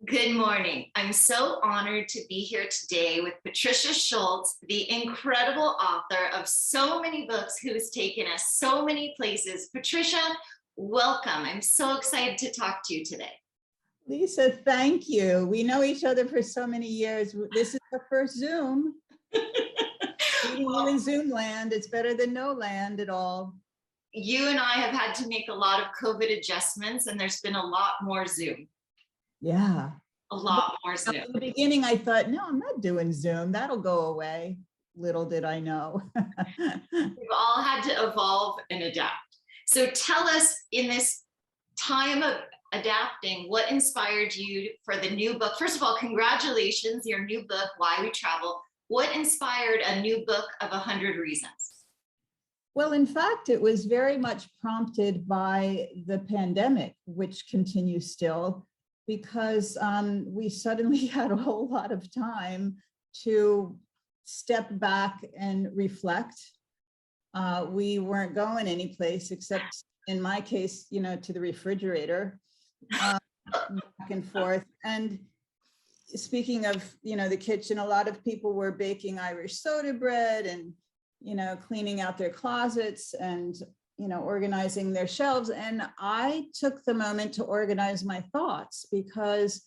Good morning. I'm so honored to be here today with Patricia Schultz, the incredible author of so many books who has taken us so many places. Patricia, welcome. I'm so excited to talk to you today. Lisa, thank you. We know each other for so many years. This is our first Zoom. Meeting you in Zoom land. It's better than no land at all. You and I have had to make a lot of COVID adjustments, and there's been a lot more Zoom. Yeah. A lot more Zoom. In the beginning, I thought, no, I'm not doing Zoom. That'll go away. Little did I know. We've all had to evolve and adapt. So tell us, in this time of adapting, what inspired you for the new book? First of all, congratulations, your new book, Why We Travel. What inspired a new book of 100 Reasons? Well, in fact, it was very much prompted by the pandemic, which continues still, because we suddenly had a whole lot of time to step back and reflect. We weren't going anyplace except, in my case, to the refrigerator, back and forth. And speaking of, the kitchen, a lot of people were baking Irish soda bread and, cleaning out their closets and, organizing their shelves. And I took the moment to organize my thoughts, because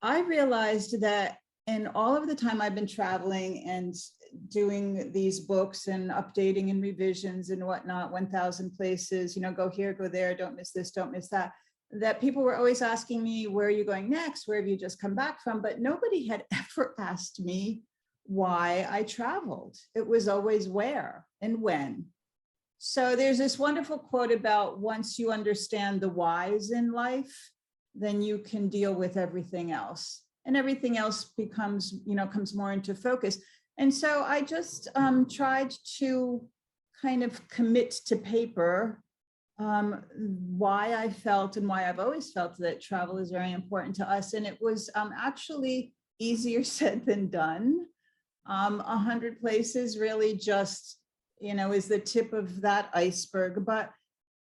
I realized that in all of the time I've been traveling and doing these books and updating and revisions and whatnot, 1,000 places, go here, go there, don't miss this, don't miss that, that people were always asking me, where are you going next? Where have you just come back from? But nobody had ever asked me why I traveled. It was always where and when. So there's this wonderful quote about, once you understand the whys in life, then you can deal with everything else. And everything else becomes, comes more into focus. And so I just tried to kind of commit to paper why I felt and why I've always felt that travel is very important to us. And it was actually easier said than done. 100 places really just, is the tip of that iceberg, but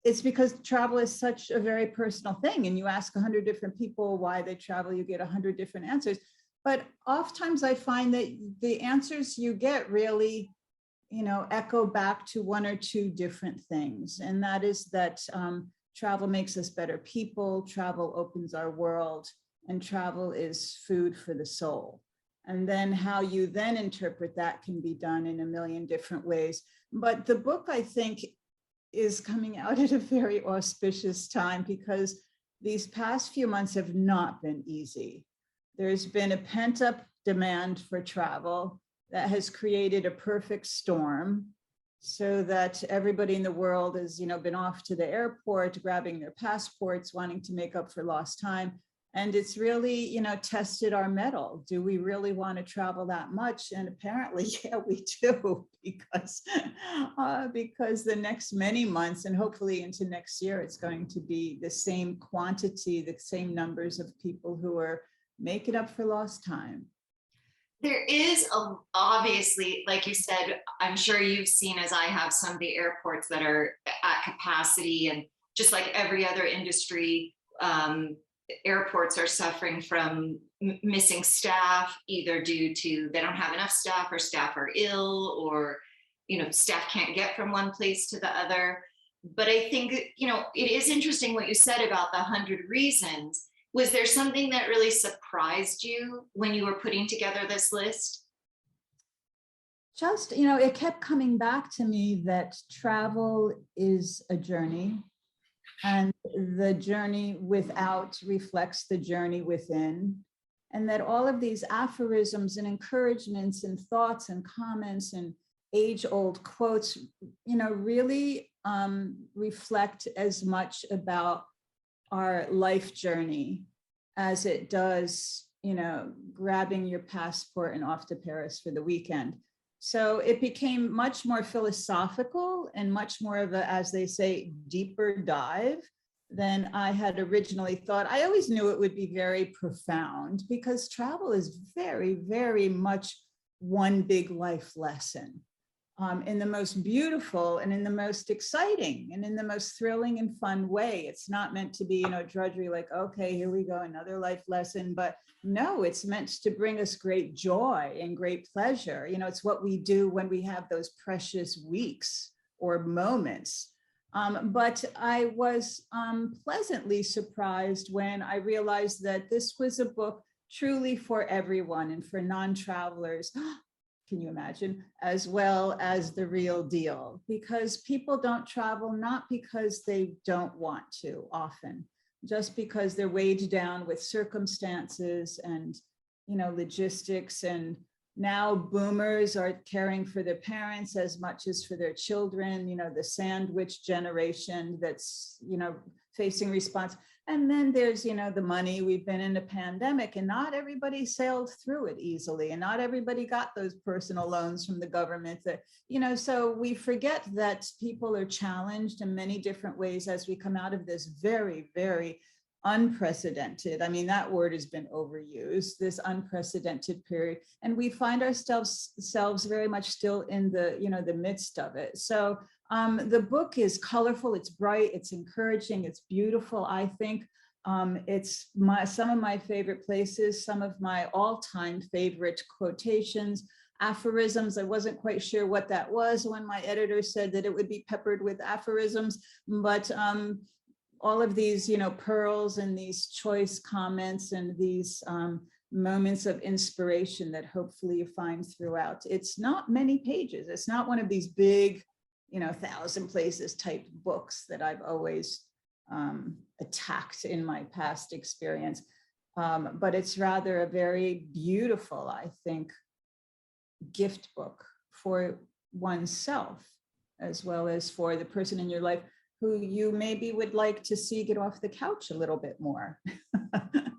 it's because travel is such a very personal thing. And you ask 100 different people why they travel, you get 100 different answers. But oftentimes I find that the answers you get really, echo back to one or two different things. And that is that travel makes us better people, travel opens our world, and travel is food for the soul. And then how you then interpret that can be done in a million different ways. But the book, I think, is coming out at a very auspicious time, because these past few months have not been easy. There's been a pent-up demand for travel that has created a perfect storm, so that everybody in the world has, been off to the airport, grabbing their passports, wanting to make up for lost time. And it's really, tested our mettle. Do we really want to travel that much? And apparently, yeah, we do, because the next many months, and hopefully into next year, it's going to be the same quantity, the same numbers of people who are making up for lost time. There is obviously, like you said, I'm sure you've seen, as I have, some of the airports that are at capacity, and just like every other industry, airports are suffering from missing staff, either due to they don't have enough staff, or staff are ill, or staff can't get from one place to the other. But I think it is interesting what you said about the 100 reasons. Was there something that really surprised you when you were putting together this list? Just, it kept coming back to me that travel is a journey, and the journey without reflects the journey within. And that all of these aphorisms and encouragements and thoughts and comments and age-old quotes, really reflect as much about our life journey as it does, grabbing your passport and off to Paris for the weekend. So it became much more philosophical and much more of a, as they say, deeper dive than I had originally thought. I always knew it would be very profound, because travel is very, very much one big life lesson. in the most beautiful and in the most exciting and in the most thrilling and fun way. It's not meant to be, drudgery, like, okay, here we go, another life lesson. But no, it's meant to bring us great joy and great pleasure. It's what we do when we have those precious weeks or moments. But I was pleasantly surprised when I realized that this was a book truly for everyone and for non-travelers. Can you imagine? As well as the real deal, because people don't travel not because they don't want to often, just because they're weighed down with circumstances and, logistics. And now boomers are caring for their parents as much as for their children, the sandwich generation that's, facing response. And then there's, the money. We've been in a pandemic and not everybody sailed through it easily. And not everybody got those personal loans from the government that, so we forget that people are challenged in many different ways as we come out of this very, very unprecedented. I mean, that word has been overused, this unprecedented period. And we find ourselves very much still in the, the midst of it. So the book is colorful, it's bright, it's encouraging, it's beautiful. I think it's some of my favorite places, some of my all-time favorite quotations, aphorisms. I wasn't quite sure what that was when my editor said that it would be peppered with aphorisms, but all of these, pearls and these choice comments and these moments of inspiration that hopefully you find throughout. It's not many pages. It's not one of these big, 1,000 places type books that I've always attacked in my past experience. But it's rather a very beautiful, I think, gift book for oneself, as well as for the person in your life who you maybe would like to see get off the couch a little bit more.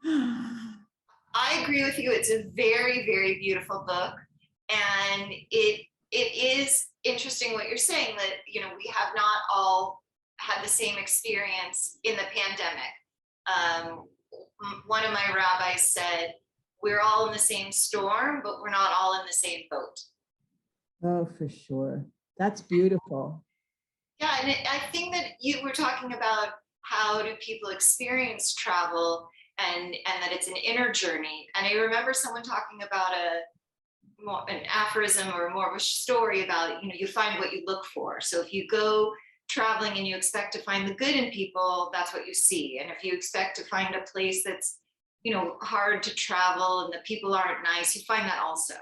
I agree with you. It's a very, very beautiful book. And it is interesting what you're saying, that, we have not all had the same experience in the pandemic. One of my rabbis said, we're all in the same storm, but we're not all in the same boat. Oh, for sure. That's beautiful. Yeah, and I think that you were talking about how do people experience travel and that it's an inner journey. And I remember someone talking about an aphorism or more of a story about, you find what you look for. So if you go traveling and you expect to find the good in people, that's what you see. And if you expect to find a place that's, hard to travel and the people aren't nice, you find that also.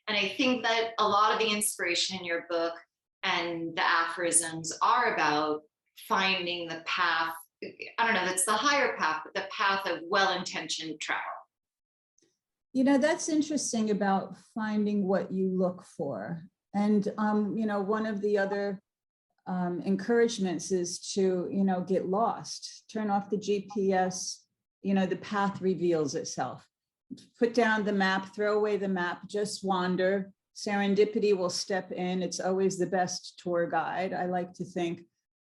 And I think that a lot of the inspiration in your book and the aphorisms are about finding the path. I don't know, that's the higher path, but the path of well-intentioned travel. That's interesting about finding what you look for. And, one of the other encouragements is to, get lost, turn off the GPS, the path reveals itself. Put down the map, throw away the map, just wander. Serendipity will step in. It's always the best tour guide, I like to think.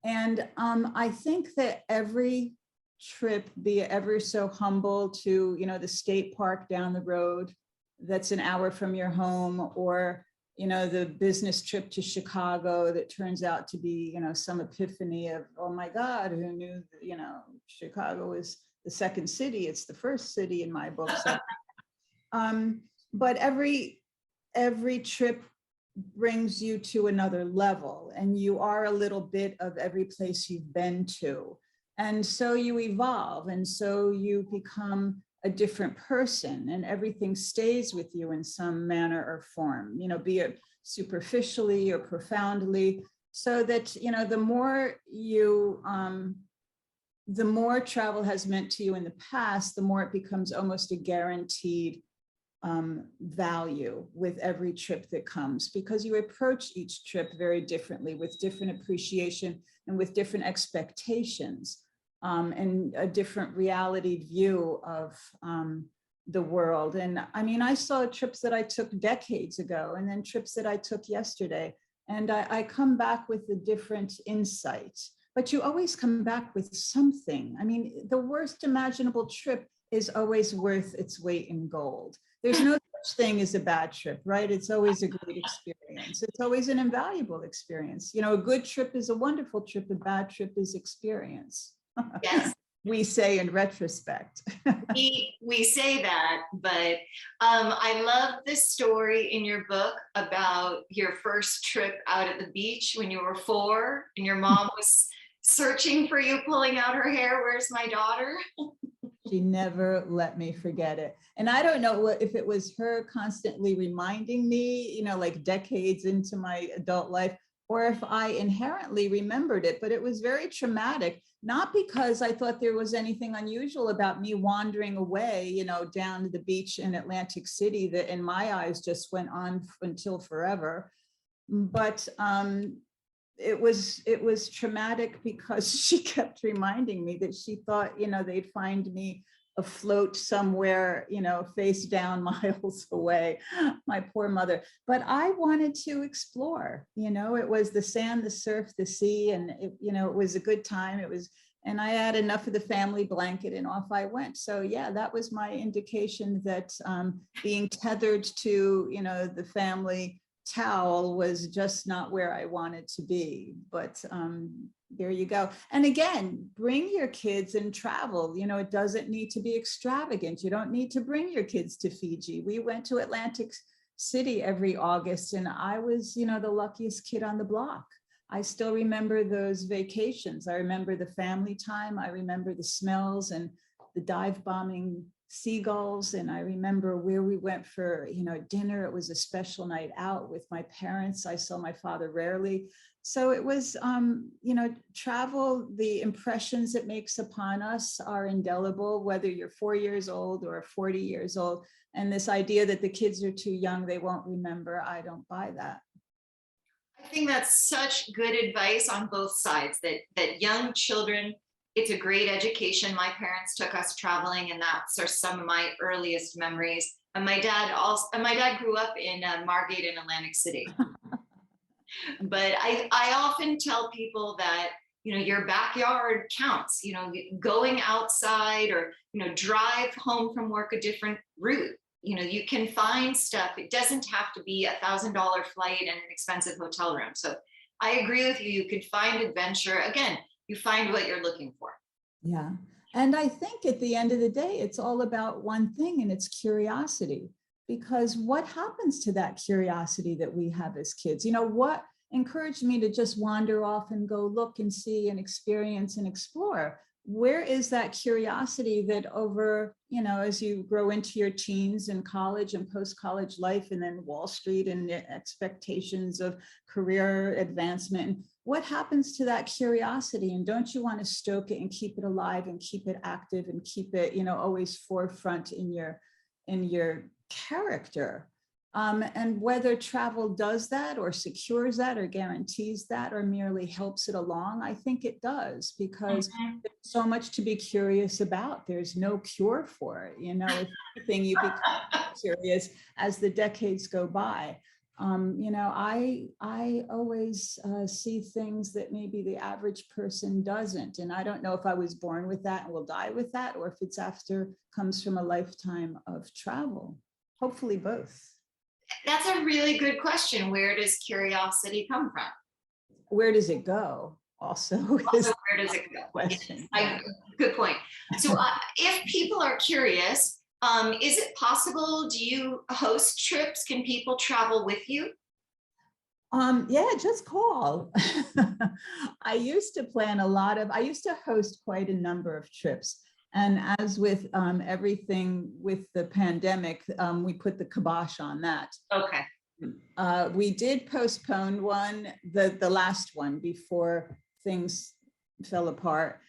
And I think that every trip, be it ever so humble, to, the state park down the road that's an hour from your home, or, the business trip to Chicago that turns out to be, some epiphany of, oh my God, who knew, Chicago is the second city. It's the first city in my book. So, but every trip brings you to another level, and you are a little bit of every place you've been to. And so you evolve, and so you become a different person, and everything stays with you in some manner or form, be it superficially or profoundly, so that, the more travel has meant to you in the past, the more it becomes almost a guaranteed value with every trip that comes, because you approach each trip very differently, with different appreciation and with different expectations, and a different reality view of the world. And I mean, I saw trips that I took decades ago, and then trips that I took yesterday, and I come back with a different insight. But you always come back with something. I mean, the worst imaginable trip is always worth its weight in gold. There's no such such thing as a bad trip, right? It's always a great experience. It's always an invaluable experience. You know, a good trip is a wonderful trip. A bad trip is experience. Yes. We say in retrospect. We say that, but I love this story in your book about your first trip out at the beach when you were 4 and your mom was searching for you, pulling out her hair. Where's my daughter? She never let me forget it. And I don't know if it was her constantly reminding me, you know, like decades into my adult life, or if I inherently remembered it, but it was very traumatic, not because I thought there was anything unusual about me wandering away, you know, down to the beach in Atlantic City that in my eyes just went on until forever. But it was traumatic because she kept reminding me that she thought, you know, they'd find me afloat somewhere, you know, face down miles away, my poor mother. But I wanted to explore, you know, it was the sand, the surf, the sea, and it, you know, it was a good time. It was, and I had enough of the family blanket and off I went. So yeah, that was my indication that being tethered to, you know, the family towel was just not where I wanted to be. But there you go. And again, bring your kids and travel. You know, it doesn't need to be extravagant. You don't need to bring your kids to Fiji. We went to Atlantic City every August and I was, you know, the luckiest kid on the block. I still remember those vacations. I remember the family time. I remember the smells and the dive bombing seagulls. And I remember where we went for, you know, dinner. It was a special night out with my parents. I saw my father rarely. So it was, you know, travel, the impressions it makes upon us are indelible, whether you're 4 years old or 40 years old. And this idea that the kids are too young, they won't remember, I don't buy that. I think that's such good advice on both sides, that young children, it's a great education. My parents took us traveling and that's are some of my earliest memories. And my dad grew up in Margate in Atlantic City. But I often tell people that, you know, your backyard counts, you know, going outside or, you know, drive home from work a different route. You know, you can find stuff. It doesn't have to be $1,000 flight and an expensive hotel room. So I agree with you. You could find adventure. Again, you find what you're looking for. Yeah. And I think at the end of the day, it's all about one thing, and it's curiosity. Because what happens to that curiosity that we have as kids? You know, what encouraged me to just wander off and go look and see and experience and explore? Where is that curiosity that over, you know, as you grow into your teens and college and post-college life and then Wall Street and expectations of career advancement, what happens to that curiosity? And don't you want to stoke it and keep it alive and keep it active and keep it, you know, always forefront in your character? And whether travel does that or secures that or guarantees that or merely helps it along, I think it does, because there's so much to be curious about. There's no cure for it. You know, if anything, you become curious as the decades go by. You know, I always see things that maybe the average person doesn't. And I don't know if I was born with that and will die with that, or if it's comes from a lifetime of travel. Hopefully both. That's a really good question. Where does curiosity come from? Where does it go? Also, where does it go? Question. Yes, good point. So if people are curious, is it possible, do you host trips? Can people travel with you? Yeah, just call. I used to host quite a number of trips. And as with everything with the pandemic, we put the kibosh on that. Okay. We did postpone one, the last one before things fell apart,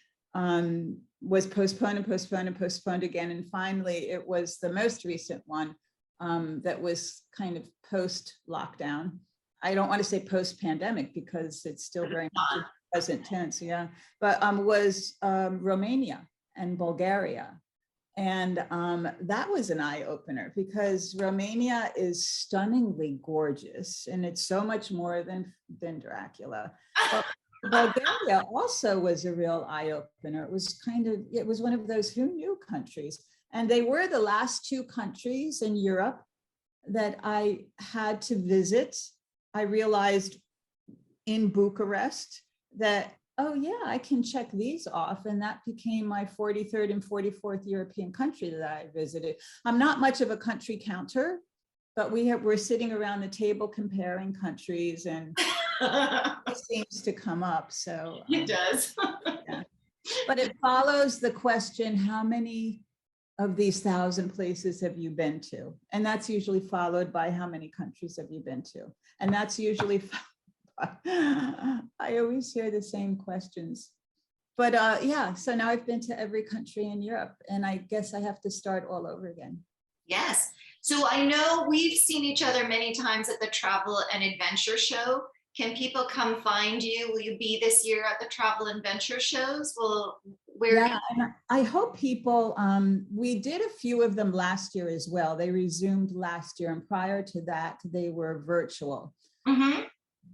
was postponed and postponed and postponed again. And finally, it was the most recent one that was kind of post-lockdown. I don't want to say post-pandemic because it's still very much present tense, yeah. But was Romania and Bulgaria. And that was an eye-opener because Romania is stunningly gorgeous and it's so much more than Dracula. But Bulgaria also was a real eye-opener. It was one of those who knew countries. And they were the last 2 countries in Europe that I had to visit. I realized in Bucharest that, oh yeah, I can check these off. And that became my 43rd and 44th European country that I visited. I'm not much of a country counter, but we're sitting around the table comparing countries, and it seems to come up. So It does. yeah. But it follows the question, how many of these 1,000 places have you been to? And that's usually followed by how many countries have you been to? And that's usually, I always hear the same questions. But yeah, so now I've been to every country in Europe, and I guess I have to start all over again. Yes. So I know we've seen each other many times at the Travel and Adventure Show. Can people come find you? Will you be this year at the Travel and Adventure shows? Yeah, and I hope people, we did a few of them last year as well. They resumed last year, and prior to that, they were virtual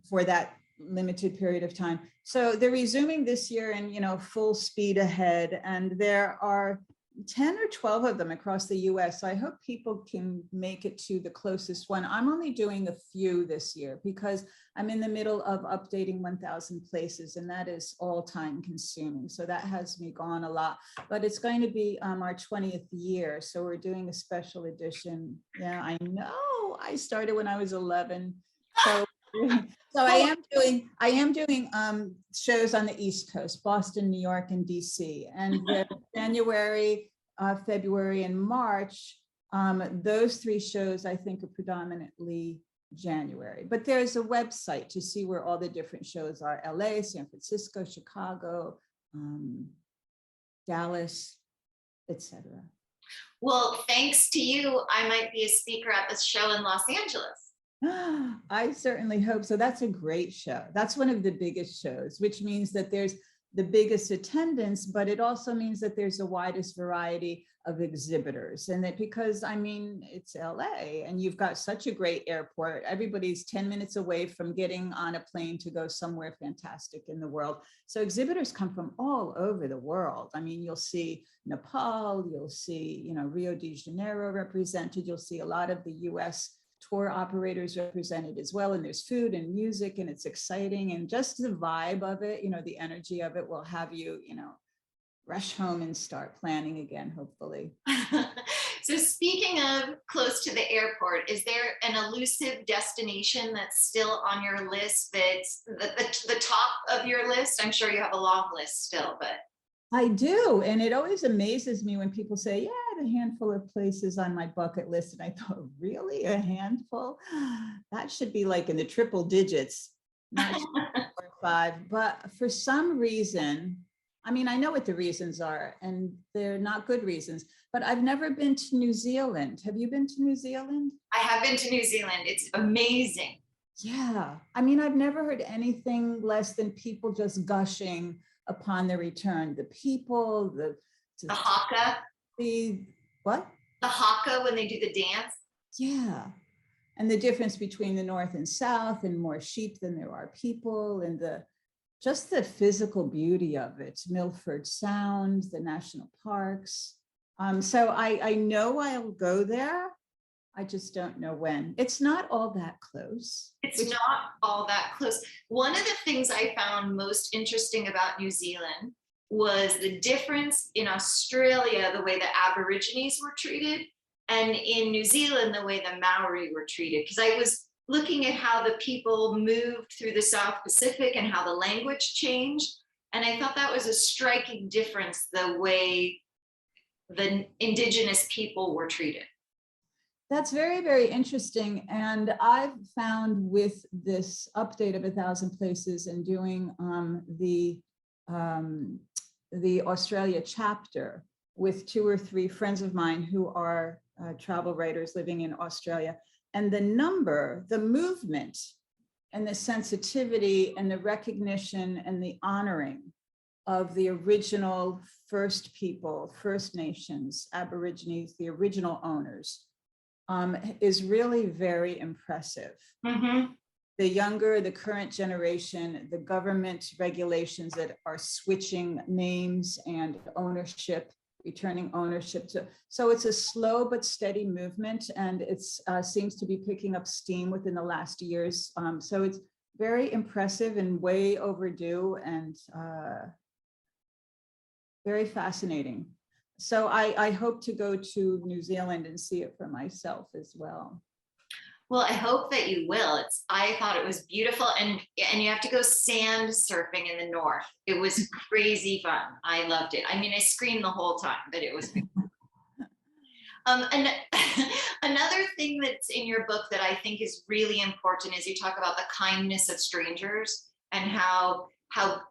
for that limited period of time. So they're resuming this year and, you know, full speed ahead. And there are 10 or 12 of them across the US. So I hope people can make it to the closest one. I'm only doing a few this year because I'm in the middle of updating 1,000 places, and that is all time consuming. So that has me gone a lot, but it's going to be our 20th year. So we're doing a special edition. Yeah, I know. I started when I was 11. So I am doing shows on the East Coast, Boston, New York, and DC. And January, February, and March, those 3 shows I think are predominantly January. But there's a website to see where all the different shows are: LA, San Francisco, Chicago, Dallas, etc. Well, thanks to you, I might be a speaker at this show in Los Angeles. I certainly hope so. That's a great show. That's one of the biggest shows, which means that there's the biggest attendance, but it also means that there's the widest variety of exhibitors. And that because, I mean, it's LA and you've got such a great airport. Everybody's 10 minutes away from getting on a plane to go somewhere fantastic in the world. So exhibitors come from all over the world. I mean, you'll see Nepal, you'll see, you know, Rio de Janeiro represented. You'll see a lot of the US tour operators represented as well. And there's food and music, and it's exciting. And just the vibe of it, you know, the energy of it will have you, you know, rush home and start planning again, hopefully. So speaking of close to the airport, is there an elusive destination that's still on your list, that's the top of your list? I'm sure you have a long list still, but. I do. And it always amazes me when people say, yeah, the handful of places on my bucket list. And I thought, really, a handful? That should be like in the triple digits, not 4 or 5. But for some reason, I mean, I know what the reasons are, and they're not good reasons, but I've never been to New Zealand. Have you been to New Zealand? I have been to New Zealand. It's amazing. Yeah. I mean, I've never heard anything less than people just gushing upon the return. The people, the haka. The what? The haka, when they do the dance. Yeah. And the difference between the North and South, and more sheep than there are people, and just the physical beauty of it. Milford Sound, the national parks. So I know I'll go there. I just don't know when. It's not all that close. It's not all that close. One of the things I found most interesting about New Zealand was the difference in Australia, the way the Aborigines were treated, and in New Zealand, the way the Maori were treated. Because I was looking at how the people moved through the South Pacific and how the language changed. And I thought that was a striking difference, the way the indigenous people were treated. That's very, very interesting. And I've found with this update of 1,000 places and doing the Australia chapter with 2 or 3 friends of mine who are travel writers living in Australia, and the number, the movement, and the sensitivity and the recognition and the honoring of the original First People, First Nations, Aborigines, the original owners, is really very impressive. Mm-hmm. The younger, the current generation, the government regulations that are switching names and ownership returning ownership to. So it's a slow but steady movement, and it's seems to be picking up steam within the last years. So it's very impressive and way overdue, and very fascinating. So I hope to go to New Zealand and see it for myself as well. Well, I hope that you will. I thought it was beautiful, and you have to go sand surfing in the north. It was crazy fun. I loved it. I mean, I screamed the whole time, but it was and another thing that's in your book that I think is really important is you talk about the kindness of strangers and how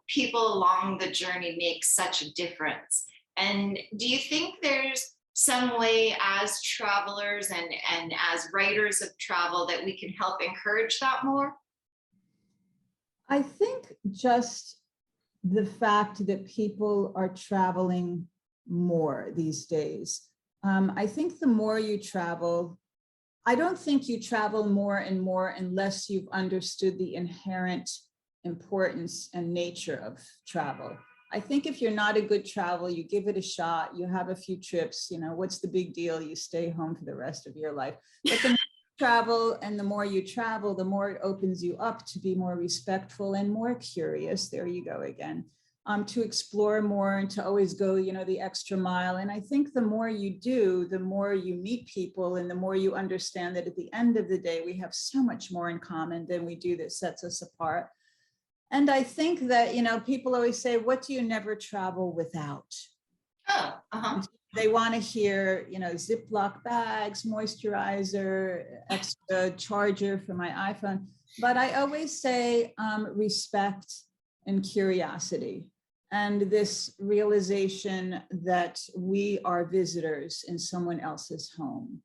people along the journey make such a difference. And do you think there's some way as travelers and as writers of travel that we can help encourage that more? I think just the fact that people are traveling more these days. I think the more you travel, I don't think you travel more and more unless you've understood the inherent importance and nature of travel. I think if you're not a good traveler, you give it a shot, you have a few trips, you know, what's the big deal? You stay home for the rest of your life. But the more you travel and the more you travel, the more it opens you up to be more respectful and more curious. There you go again. To explore more and to always go, you know, the extra mile. And I think the more you do, the more you meet people and the more you understand that at the end of the day, we have so much more in common than we do that sets us apart. And I think that, you know, people always say, what do you never travel without? Oh, They want to hear, you know, Ziploc bags, moisturizer, extra charger for my iPhone. But I always say respect and curiosity. And this realization that we are visitors in someone else's home.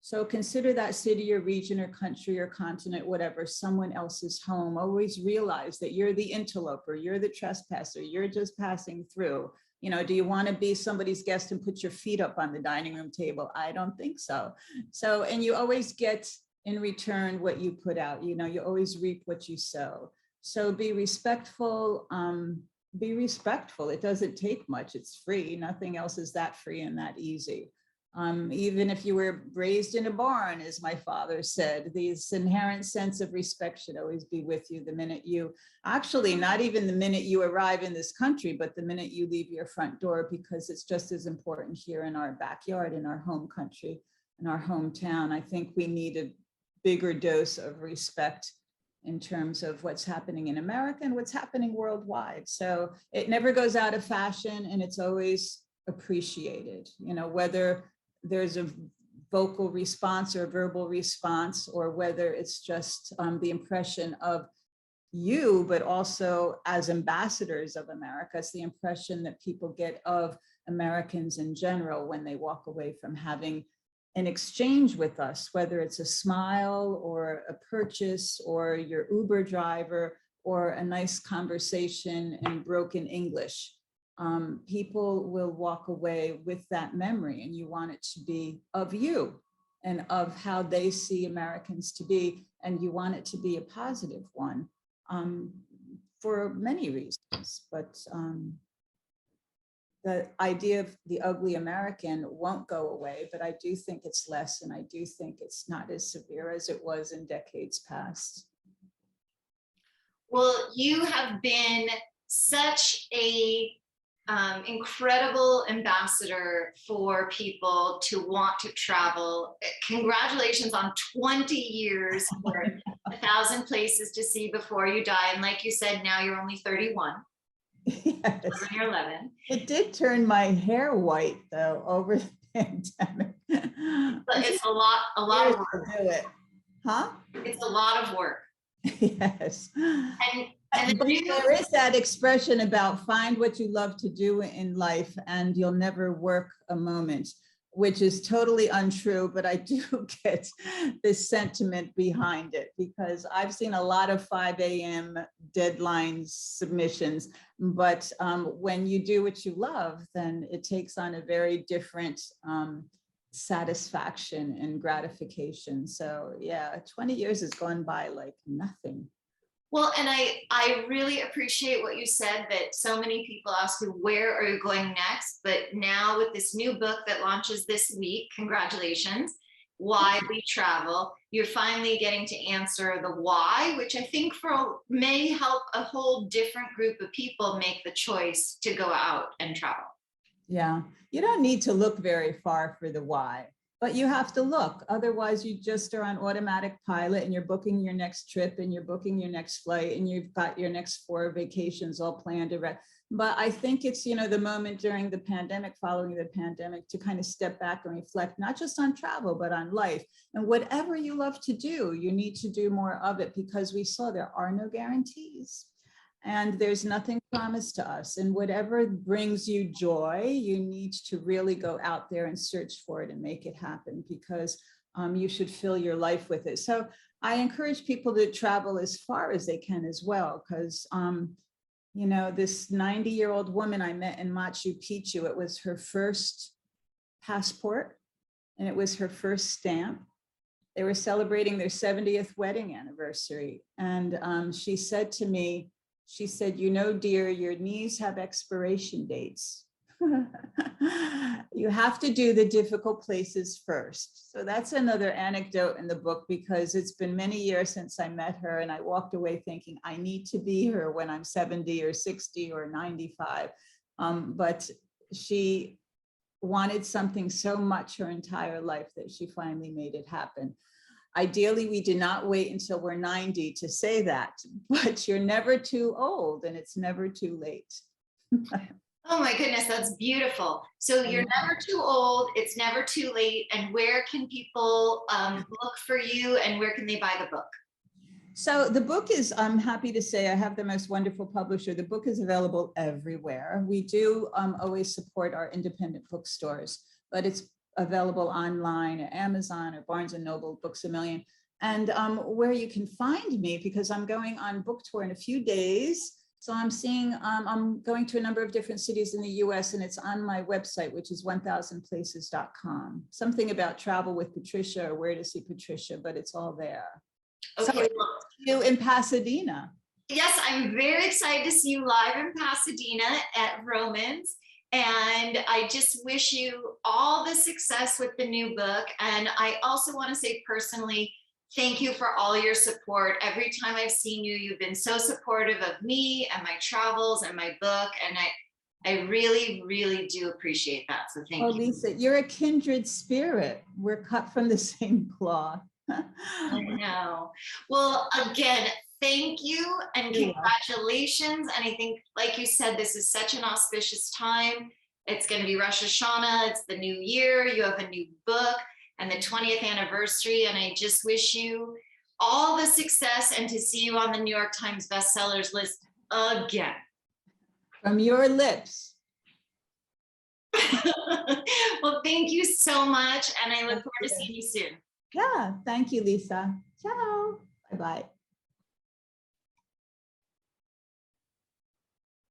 So consider that city or region or country or continent, whatever, someone else's home. Always realize that you're the interloper, you're the trespasser, you're just passing through. You know, do you want to be somebody's guest and put your feet up on the dining room table? I don't think so. So, and you always get in return what you put out, you know, you always reap what you sow. So be respectful. Be respectful. It doesn't take much. It's free. Nothing else is that free and that easy. Even if you were raised in a barn, as my father said, this inherent sense of respect should always be with you the minute you, actually, not even the minute you arrive in this country, but the minute you leave your front door, because it's just as important here in our backyard, in our home country, in our hometown. I think we need a bigger dose of respect in terms of what's happening in America and what's happening worldwide. So it never goes out of fashion, and it's always appreciated, you know, whether there's a vocal response or a verbal response, or whether it's just the impression of you, but also as ambassadors of America. It's the impression that people get of Americans in general when they walk away from having an exchange with us, whether it's a smile or a purchase or your Uber driver or a nice conversation in broken English. People will walk away with that memory, and you want it to be of you and of how they see Americans to be, and you want it to be a positive one for many reasons. But the idea of the ugly American won't go away, but I do think it's less, and I do think it's not as severe as it was in decades past. well, you have been such a incredible ambassador for people to want to travel. Congratulations on 20 years for 1,000 places to see before you die. And like you said, now you're only 31. Yes. You're 11. It did turn my hair white though over the pandemic. But it's a lot of work. To do it. Huh? It's a lot of work. Yes. And but there is that expression about find what you love to do in life and you'll never work a moment, which is totally untrue, but I do get this sentiment behind it, because I've seen a lot of 5 a.m. deadline submissions, but when you do what you love, then it takes on a very different satisfaction and gratification. So yeah, 20 years has gone by like nothing. Well, and I really appreciate what you said, that so many people ask you, where are you going next? But now with this new book that launches this week, congratulations, Why We Travel, you're finally getting to answer the why, which I think may help a whole different group of people make the choice to go out and travel. Yeah, you don't need to look very far for the why, but you have to look. Otherwise, you just are on automatic pilot and you're booking your next trip and you're booking your next flight and you've got your next 4 vacations all planned. But I think it's, the moment during the pandemic, following the pandemic, to kind of step back and reflect, not just on travel, but on life. And whatever you love to do, you need to do more of it, because we saw there are no guarantees. And there's nothing promised to us. And whatever brings you joy, you need to really go out there and search for it and make it happen, because you should fill your life with it. So I encourage people to travel as far as they can as well, because this 90-year-old woman I met in Machu Picchu, it was her first passport and it was her first stamp. They were celebrating their 70th wedding anniversary. And she said to me, dear, your knees have expiration dates. You have to do the difficult places first. So that's another anecdote in the book, because it's been many years since I met her and I walked away thinking I need to be here when I'm 70 or 60 or 95. But she wanted something so much her entire life that she finally made it happen. Ideally, we do not wait until we're 90 to say that, but you're never too old and it's never too late. Oh my goodness, that's beautiful. So you're never too old, it's never too late. And where can people look for you, and where can they buy the book? So the book is, I'm happy to say, I have the most wonderful publisher. The book is available everywhere. We do always support our independent bookstores, but it's available online at Amazon or Barnes & Noble, Books A Million. And where you can find me, because I'm going on book tour in a few days. So I'm going to a number of different cities in the US, and it's on my website, which is 1000places.com. Something about travel with Patricia or where to see Patricia, but it's all there. Okay. So you in Pasadena. Yes, I'm very excited to see you live in Pasadena at Romans. And I just wish you all the success with the new book. And I also want to say personally, thank you for all your support. Every time I've seen you, you've been so supportive of me and my travels and my book. And I really, really do appreciate that. So thank you. Lisa, you're a kindred spirit. We're cut from the same cloth. I know. Well, again, thank you and congratulations. And I think, like you said, this is such an auspicious time. It's going to be Rosh Hashanah. It's the new year. You have a new book and the 20th anniversary. And I just wish you all the success and to see you on the New York Times bestsellers list again. From your lips. Well, thank you so much. And I look forward to seeing you soon. Yeah, thank you, Lisa. Ciao. Bye-bye.